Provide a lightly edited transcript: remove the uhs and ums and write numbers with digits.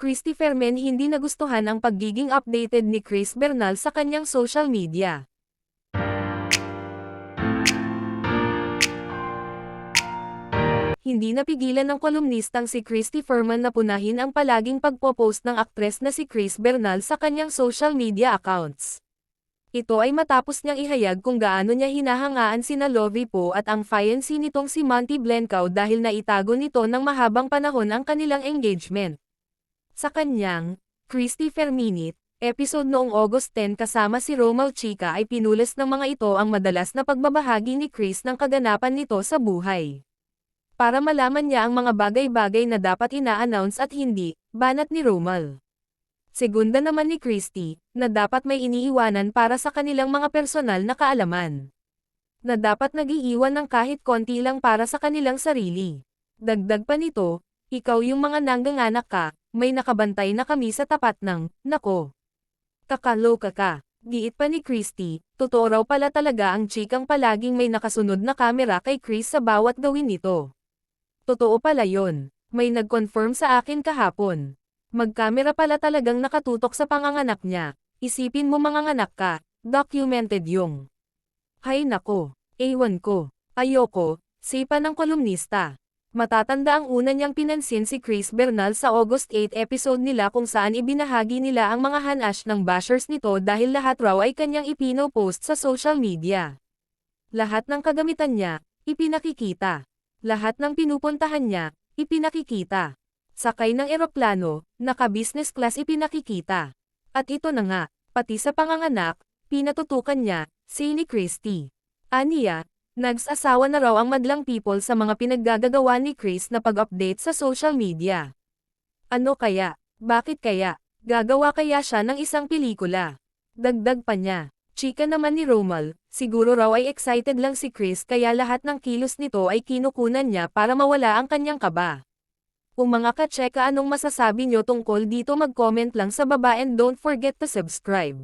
Christy Fermin hindi nagustuhan ang pagiging updated ni Chris Bernal sa kanyang social media. Hindi napigilan ng kolumnistang si Christy Fermin na punahin ang palaging pagpopost ng aktres na si Chris Bernal sa kanyang social media accounts. Ito ay matapos niyang ihayag kung gaano niya hinahangaan sina Lovie Poe at ang fiancé nitong si Monty Blencowe dahil naitago nito ng mahabang panahon ang kanilang engagement. Sa kanyang Christy Ferminit episode noong August 10 kasama si Romel Chica ay pinulis ng mga ito ang madalas na pagbabahagi ni Chris ng kaganapan nito sa buhay. Para malaman niya ang mga bagay-bagay na dapat ina-announce at hindi, banat ni Romel. Segunda naman ni Christy, na dapat may iniiwanan para sa kanilang mga personal na kaalaman. Na dapat nag-iiwan ng kahit konti lang para sa kanilang sarili. Dagdag pa nito, ikaw yung mga nangganganak ka, may nakabantay na kami sa tapat ng, nako. Kakaloka ka. Giit pa ni Christy, totoo raw pala talaga ang chikang palaging may nakasunod na kamera kay Chris sa bawat gawin nito. Totoo pala yon. May nag-confirm sa akin kahapon. Mag-camera pala talagang nakatutok sa panganganak niya. Isipin mo manganganak ka, documented yung. Hay nako, ewan ko, ayoko, sipa ng kolumnista. Matatanda ang una niyang pinansin si Chris Bernal sa August 8 episode nila kung saan ibinahagi nila ang mga hanash ng bashers nito dahil lahat raw ay kanyang ipino-post sa social media. Lahat ng kagamitan niya, ipinakikita. Lahat ng pinupuntahan niya, ipinakikita. Sakay ng eroplano, naka-business class ipinakikita. At ito na nga, pati sa panganganak, pinatutukan niya, si ni Christy. Aniya, nagsasawa na raw ang madlang people sa mga pinaggagawa ni Chris na pag-update sa social media. Ano kaya? Bakit kaya? Gagawa kaya siya ng isang pelikula? Dagdag pa niya. Chika naman ni Romel, siguro raw ay excited lang si Chris kaya lahat ng kilos nito ay kinukunan niya para mawala ang kanyang kaba. Kung mga ka-cheka anong masasabi nyo tungkol dito mag-comment lang sa baba and don't forget to subscribe.